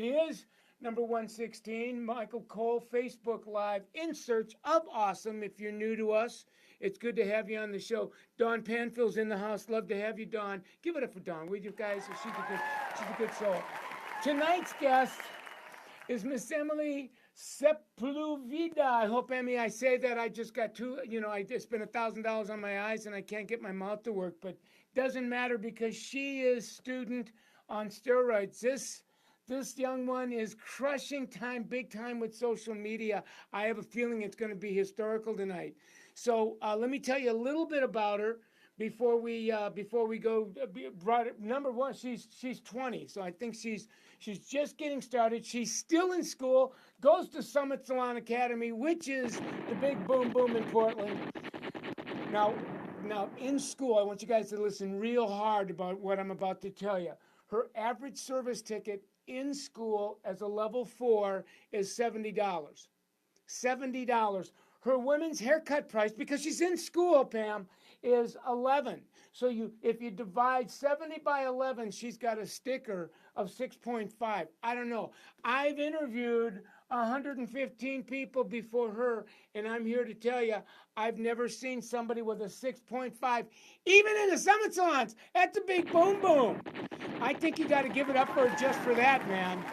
It is number 116, Michael Cole, Facebook Live, in search of awesome. If you're new to us, it's good to have you on the show. Dawn Panfill's in the house. Love to have you, Dawn. Give it up for Dawn, will you guys? She's a good soul. Tonight's guest is Miss Emily Sepulveda. I hope, Emmy, I say that. I just got I just spent $1,000 on my eyes and I can't get my mouth to work, but doesn't matter because she is student on steroids. This young one is crushing time, big time with social media. I have a feeling it's going to be historical tonight. So let me tell you a little bit about her before we go. Number one, she's 20, so I think she's just getting started. She's still in school. Goes to Summit Salon Academy, which is the big boom in Portland. Now in school, I want you guys to listen real hard about what I'm about to tell you. Her average service ticket in school as a level 4 is $70. $70. Her women's haircut price, because she's in school, Pam, is $11. So if you divide 70 by 11, she's got a sticker of 6.5. I don't know. I've interviewed 115 people before her, and I'm here to tell you, I've never seen somebody with a 6.5, even in the Summit Salons. That's a big boom. I think you got to give it up for her just for that, man.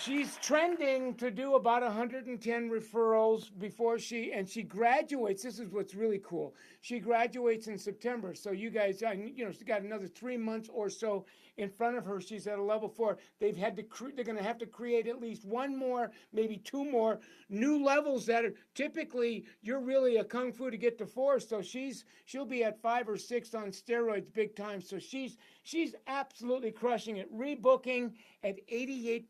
She's trending to do about 110 referrals before she graduates. This is what's really cool. She graduates in September. So you guys, she's got another 3 months or so in front of her. She's at a level 4. They're going to have to create at least one more, maybe 2 more new levels that are typically you're really a kung fu to get to 4. So she'll be at 5 or 6 on steroids big time. So she's absolutely crushing it. Rebooking at 88%.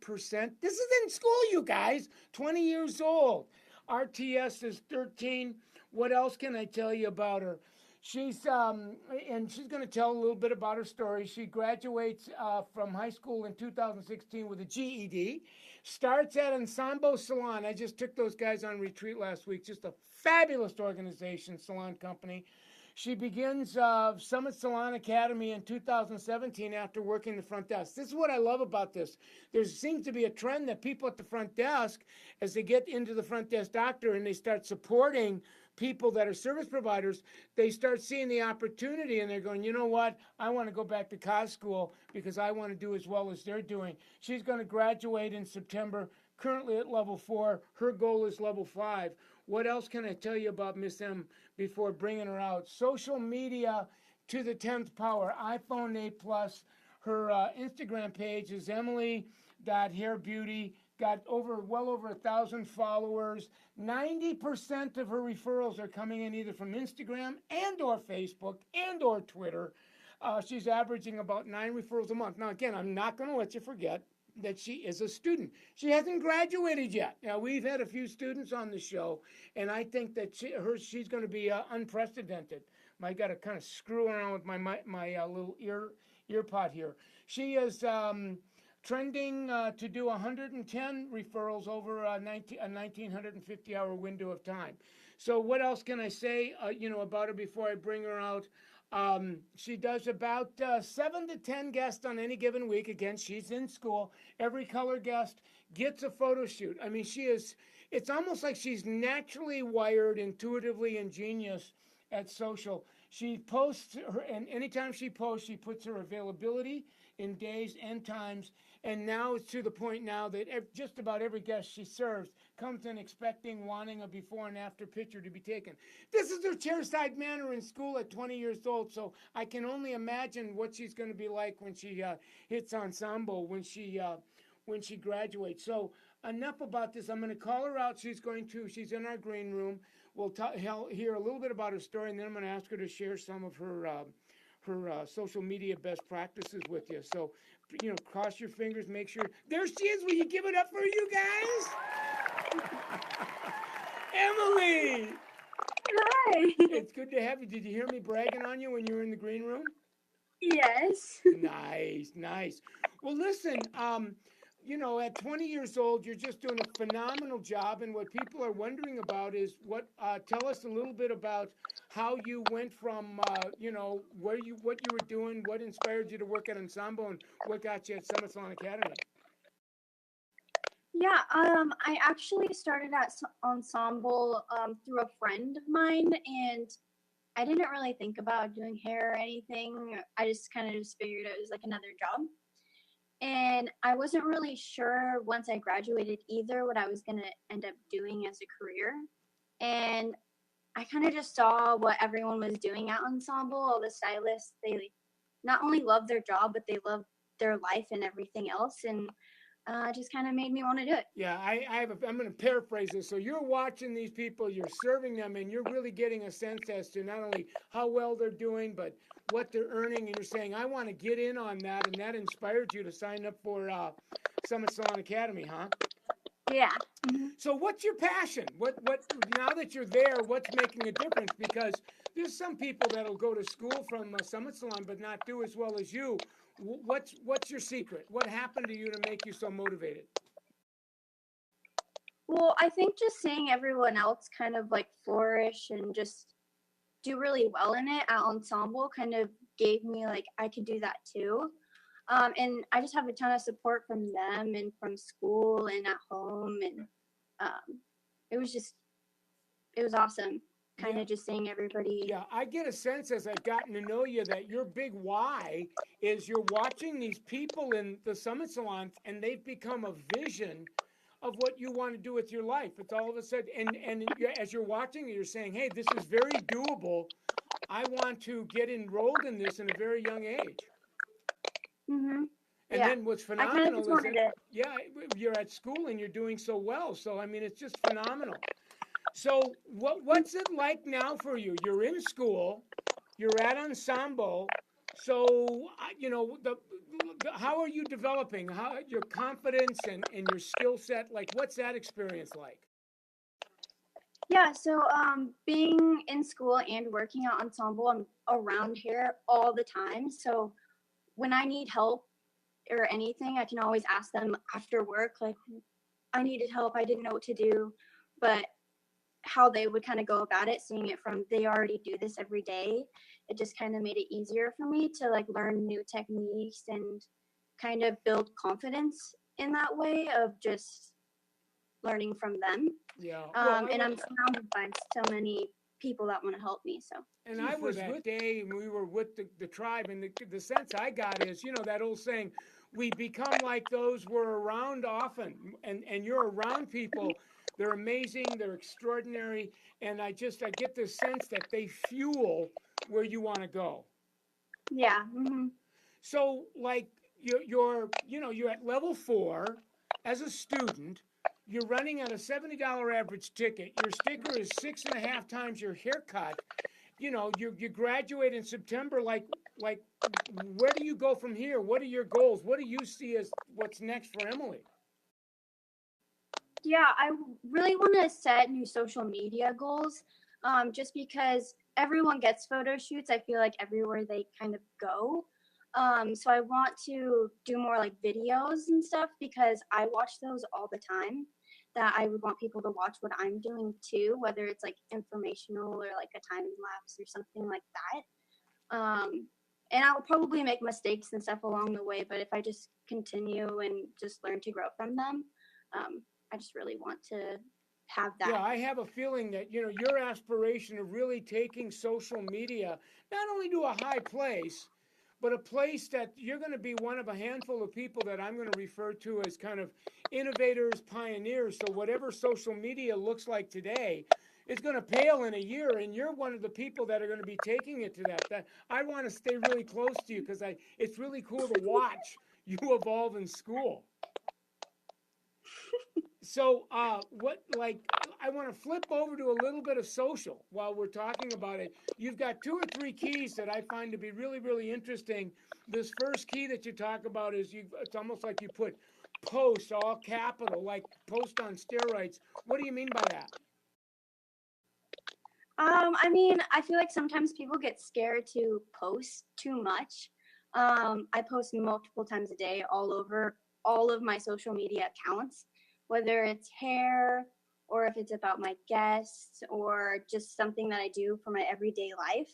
This is in school, you guys. 20 years old. RTS is 13. What else can I tell you about her? She's going to tell a little bit about her story. She graduates from high school in 2016 with a GED. Starts at Ensemble Salon. I just took those guys on retreat last week. Just a fabulous organization, salon company. She begins Summit Salon Academy in 2017 after working the front desk. This is what I love about this. There seems to be a trend that people at the front desk, as they get into the front desk doctor and they start supporting people that are service providers, they start seeing the opportunity and they're going, you know what, I want to go back to cos school because I want to do as well as they're doing. She's going to graduate in September, currently at level 4. Her goal is level 5. What else can I tell you about Miss M before bringing her out? Social media to the 10th power. iPhone 8 Plus. Her Instagram page is Emily.hairbeauty. Got well over 1,000 followers. 90% of her referrals are coming in either from Instagram and or Facebook and or Twitter. She's averaging about 9 referrals a month. Now, again, I'm not going to let you forget that she is a student. She hasn't graduated yet. Now, we've had a few students on the show, and I think that she's going to be unprecedented. I got to kind of screw around with my little ear pod here. She is trending to do 110 referrals over a 1,950-hour window of time. So what else can I say, about her before I bring her out? She does about 7 to 10 guests on any given week. Again, she's in school. Every color guest gets a photo shoot. I mean, it's almost like she's naturally wired, intuitively ingenious at social. She posts and anytime she posts, she puts her availability in days and times. And now it's to the point now that just about every guest she serves comes in wanting a before and after picture to be taken. This is her chairside manner in school at 20 years old, so I can only imagine what she's going to be like when she hits ensemble, when she graduates. So enough about this. I'm going to call her out. She's in our green room. We'll hear a little bit about her story, and then I'm going to ask her to share some of her social media best practices with you. So, cross your fingers, make sure. There she is. Will you give it up for you guys? Emily! Hi! It's good to have you. Did you hear me bragging on you when you were in the green room? Yes. Nice. Well, listen, at 20 years old, you're just doing a phenomenal job. And what people are wondering about is tell us a little bit about how you went from, what you were doing, what inspired you to work at Ensemble, and what got you at Summit Salon Academy. Yeah, I actually started at ensemble through a friend of mine, and I didn't really think about doing hair or anything. I just kind of just figured it was like another job. And I wasn't really sure once I graduated either what I was going to end up doing as a career. And I kind of just saw what everyone was doing at ensemble, all the stylists, they not only love their job, but they love their life and everything else. And it just kind of made me want to do it. Yeah, I'm going to paraphrase this. So you're watching these people, you're serving them, and you're really getting a sense as to not only how well they're doing, but what they're earning. And you're saying, I want to get in on that. And that inspired you to sign up for Summit Salon Academy, huh? Yeah. Mm-hmm. So what's your passion? What now that you're there, what's making a difference? Because there's some people that'll go to school from Summit Salon but not do as well as you. What's your secret? What happened to you to make you so motivated? Well, I think just seeing everyone else kind of like flourish and just do really well in it at ensemble kind of gave me like I could do that too. And I just have a ton of support from them and from school and at home, and um, it was just it was awesome, kind Yeah. of just seeing everybody. Yeah, I get a sense as I've gotten to know you that your big why is you're watching these people in the Summit Salon and they've become a vision of what you want to do with your life. It's all of a sudden, as you're watching, you're saying, "Hey, this is very doable. I want to get enrolled in this in a very young age." Hmm. And Yeah, then what's I kind of just phenomenal is wanted that, to. yeah, you're at school and you're doing so well. So I mean, it's just phenomenal. So what's it like now for you? You're in school, you're at ensemble. So how are you developing? How your confidence and your skill set? Like, what's that experience like? Yeah, so being in school and working at ensemble, I'm around here all the time. So when I need help or anything, I can always ask them after work, like, I needed help, I didn't know what to do. But how they would kind of go about it, seeing it from they already do this every day, it just kind of made it easier for me to like learn new techniques and kind of build confidence in that way of just learning from them. Yeah. Well, I And would. I'm surrounded by so many people that want to help me. So And I was with day, and we were with the tribe, and the sense I got is, that old saying, we become like those we're around often, and you're around people. They're amazing, they're extraordinary, and I get the sense that they fuel where you want to go. yeah. Hmm. So, like, you're at level 4 as a student. You're running at a $70 average ticket. Your sticker is 6.5 times your haircut. You graduate in September. Like, where do you go from here? What are your goals? What do you see as what's next for Emily? Yeah, I really want to set new social media goals. Just because everyone gets photo shoots, I feel like everywhere they kind of go. So I want to do more like videos and stuff because I watch those all the time. That I would want people to watch what I'm doing too, whether it's like informational or like a time lapse or something like that. And I'll probably make mistakes and stuff along the way, but if I just continue and just learn to grow from them, um, I just really want to have Yeah, that. I have a feeling that, your aspiration of really taking social media not only to a high place, but a place that you're going to be one of a handful of people that I'm going to refer to as kind of innovators, pioneers. So whatever social media looks like today, it's going to pale in a year, and you're one of the people that are going to be taking it to that. That I want to stay really close to you because it's really cool to watch you evolve in school. So, I want to flip over to a little bit of social while we're talking about it. You've got two or three keys that I find to be really, really interesting. This first key that you talk about is it's almost like you put post, all capital, like post on steroids. What do you mean by that? I mean, I feel like sometimes people get scared to post too much. I post multiple times a day all over all of my social media accounts, whether it's hair or if it's about my guests or just something that I do for my everyday life.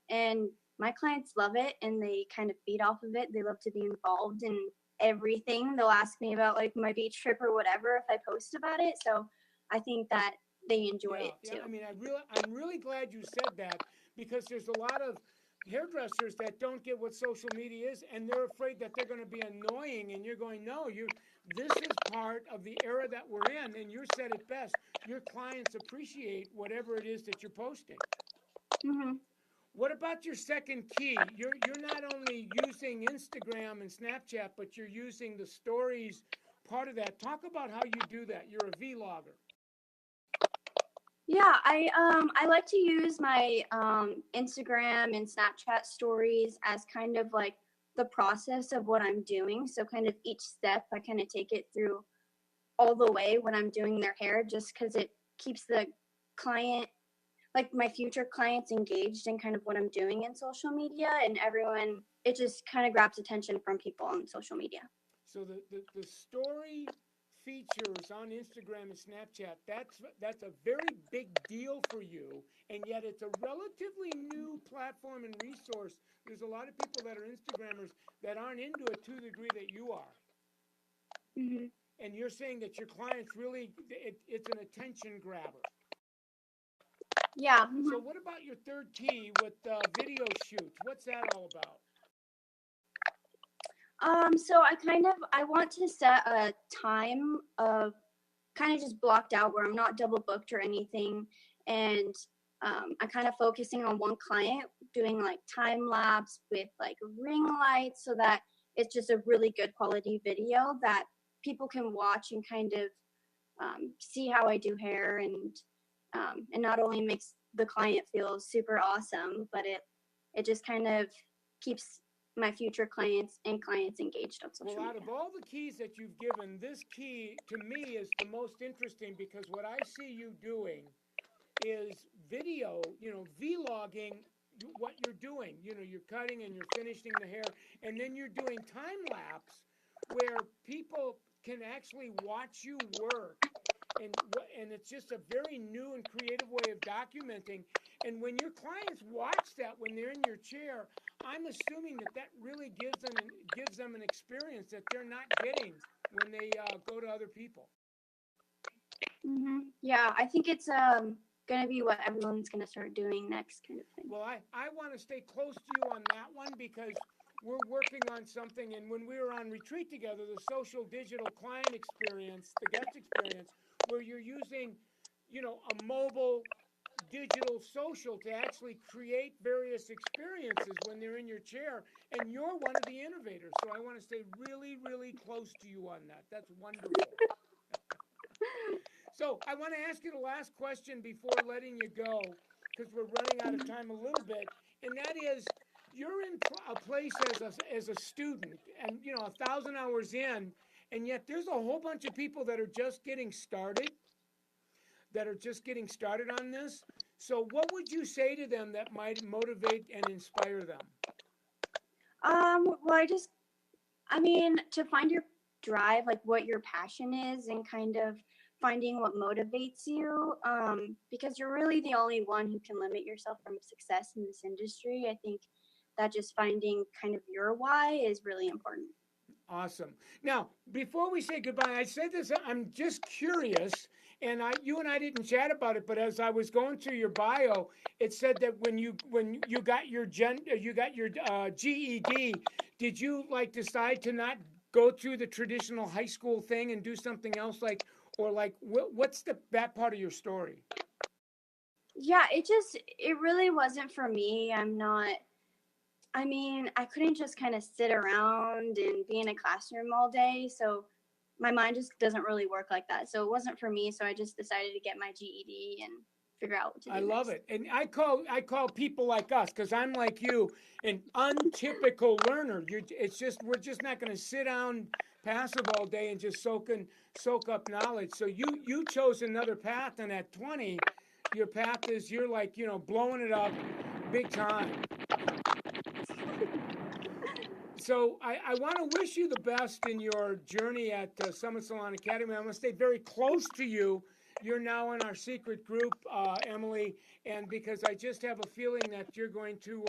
And my clients love it and they kind of feed off of it. They love to be involved in everything. They'll ask me about like my beach trip or whatever if I post about it. So I think that they enjoy Yeah, it yeah. too. I mean, I'm really glad you said that because there's a lot of hairdressers that don't get what social media is, and they're afraid that they're going to be annoying. And you're going, no, you. This is part of the era that we're in, and you said it best. Your clients appreciate whatever it is that you're posting. Hmm. What about your second key? You're not only using Instagram and Snapchat, but you're using the stories part of that. Talk about how you do that. You're a vlogger. Yeah, I like to use my Instagram and Snapchat stories as kind of like the process of what I'm doing. So kind of each step I kind of take it through all the way when I'm doing their hair, just because it keeps the client, like my future clients, engaged in kind of what I'm doing in social media, and everyone, it just kind of grabs attention from people on social media. So the story features on Instagram and Snapchat, that's a very big deal for you, and yet it's a relatively new platform and resource. There's a lot of people that are Instagrammers that aren't into it to the degree that you are. Hmm. And you're saying that your clients really, it's an attention grabber. Yeah. So what about your third key with video shoots? What's that all about? So I want to set a time of kind of just blocked out where I'm not double booked or anything. And I'm kind of focusing on one client, doing like time lapse with like ring lights so that it's just a really good quality video that people can watch and kind of see how I do hair, and not only makes the client feel super awesome, but it just kind of keeps my future clients and clients engaged on social Well, out media. of all the keys that you've given, this key to me is the most interesting because what I see you doing is video, vlogging what you're doing. You're cutting and you're finishing the hair, and then you're doing time lapse where people can actually watch you work. And it's just a very new and creative way of documenting. And when your clients watch that when they're in your chair, I'm assuming that really gives them an experience that they're not getting when they go to other people. Yeah, I think it's gonna be what everyone's gonna start doing next, kind of thing. Well, I want to stay close to you on that one because we're working on something. And when we were on retreat together, the social digital client experience, the guest experience, where you're using, a mobile digital social to actually create various experiences when they're in your chair. And you're one of the innovators. So I want to stay really, really close to you on that. That's wonderful. So I want to ask you the last question before letting you go, because we're running out of time a little bit, and that is, you're in a place as a student, and 1,000 hours in, and yet there's a whole bunch of people that are just getting started, on this. So what would you say to them that might motivate and inspire them? Well, I mean, to find your drive, like what your passion is, and kind of finding what motivates you, because you're really the only one who can limit yourself from success in this industry. I think that just finding kind of your why is really important. Awesome. Now, before we say goodbye, I said this. I'm just curious, and you and I didn't chat about it, but as I was going through your bio, it said that when you got your GED, did you like decide to not go through the traditional high school thing and do something else, or what's that part of your story? Yeah, it really wasn't for me. I mean, I couldn't just kind of sit around and be in a classroom all day. So my mind just doesn't really work like that. So it wasn't for me. So I just decided to get my GED and figure out what to I do love next. it, and I call people like us because I'm like you, an untypical learner. It's just we're just not going to sit down passive all day and just soak up knowledge. So you chose another path, and at 20, your path is you're like blowing it up, big time. So I want to wish you the best in your journey at Summit Salon Academy. I'm going to stay very close to you. You're now in our secret group, Emily, and because I just have a feeling that you're going to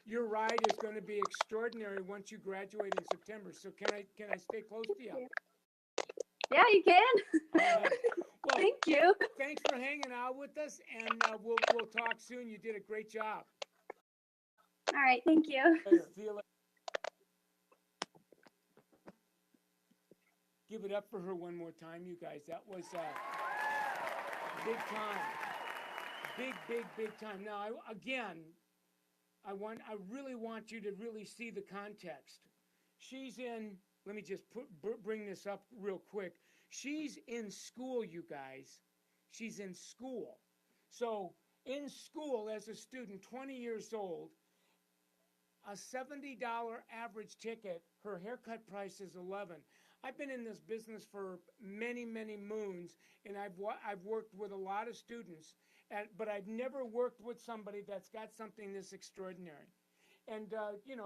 Your ride is going to be extraordinary once you graduate in September. So can I stay close to you? Yeah, you can. All right. Well, Thank you. thanks for hanging out with us, and we'll talk soon. You did a great job. All right, thank you. Later. See you later. Give it up for her one more time, you guys. That was big time. Big time. Now, I really want you to really see the context. She's in, let me just bring this up real quick. She's in school, you guys. She's in school. So, in school as a student, 20 years old, a $70 average ticket, her haircut price is $11. I've been in this business for many moons, and I've worked with a lot of students, but I've never worked with somebody that's got something this extraordinary. And,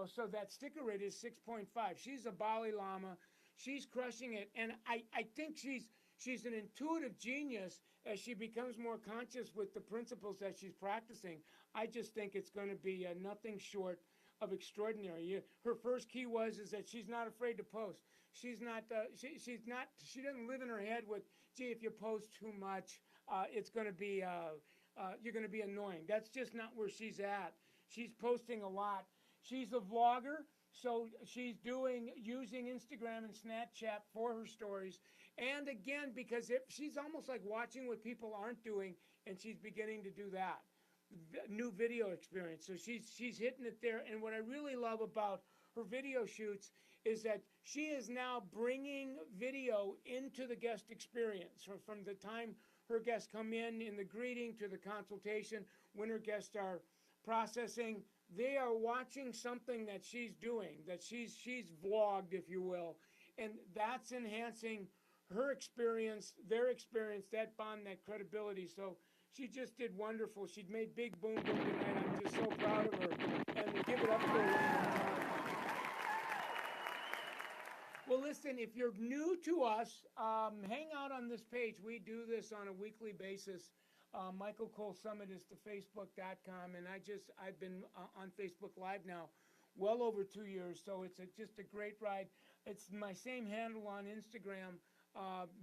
so that sticker rate is 6.5. She's a Bali Lama. She's crushing it. And I think she's an intuitive genius as she becomes more conscious with the principles that she's practicing. I just think it's going to be nothing short of extraordinary. Her first key is that she's not afraid to post. She's not. She doesn't live in her head with, gee, if you post too much, it's going to be. You're going to be annoying. That's just not where she's at. She's posting a lot. She's a vlogger, so she's using Instagram and Snapchat for her stories. And again, because she's almost like watching what people aren't doing, and she's beginning to do that. New video experience. So she's hitting it there. And what I really love about her video shoots is that she is now bringing video into the guest experience. From the time her guests come in the greeting to the consultation, when her guests are processing, they are watching something that she's doing, that she's vlogged, if you will. And that's enhancing her experience, their experience, that bond, that credibility. So she just did wonderful. She made big boom tonight. I'm just so proud of her. And we give it up to her one more time. Well, listen, if you're new to us, hang out on this page. We do this on a weekly basis. Michael Cole Summit is to Facebook.com, and I've been on Facebook Live now well over 2 years, so it's just a great ride. It's my same handle on Instagram.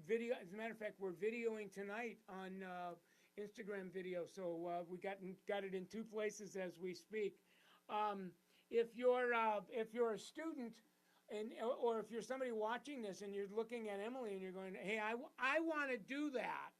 Video. As a matter of fact, we're videoing tonight on Instagram video, so we got it in 2 places as we speak. If you're a student, or if you're somebody watching this and you're looking at Emily and you're going, hey, I want to do that,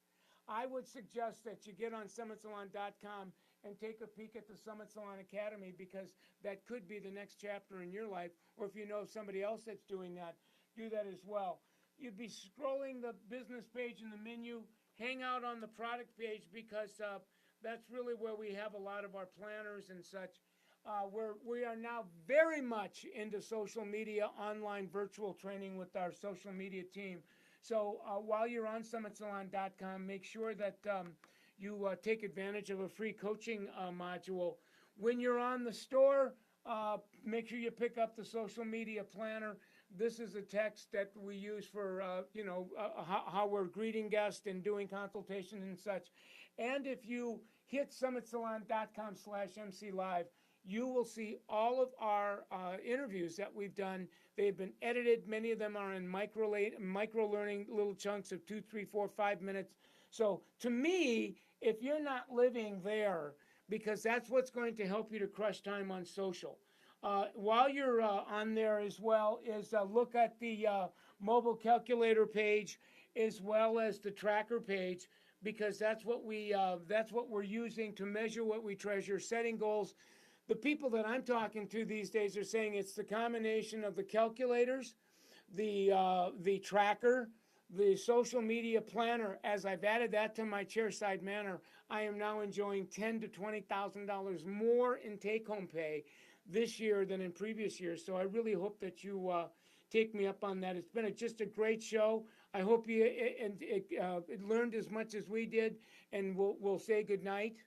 I would suggest that you get on SummitSalon.com and take a peek at the Summit Salon Academy, because that could be the next chapter in your life. Or if you know somebody else that's doing that, do that as well. You'd be scrolling the business page in the menu, hang out on the product page, because that's really where we have a lot of our planners and such. We are now very much into social media, online virtual training with our social media team. So while you're on SummitSalon.com, make sure that you take advantage of a free coaching module. When you're on the store, make sure you pick up the social media planner. This is a text that we use for, how we're greeting guests and doing consultation and such. And if you hit SummitSalon.com/MC Live, you will see all of our interviews that we've done. They've been edited. Many of them are in micro learning, little chunks of 2, 3, 4, 5 minutes. So to me, if you're not living there, because that's what's going to help you to crush time on social. While you're on there as well, is look at the mobile calculator page as well as the tracker page, because that's what we're using to measure what we treasure, setting goals. The people that I'm talking to these days are saying it's the combination of the calculators, the tracker, the social media planner. As I've added that to my chairside manor, I am now enjoying $10,000 to $20,000 more in take-home pay this year than in previous years. So I really hope that you take me up on that. It's been just a great show. I hope you learned as much as we did, and we'll say good night.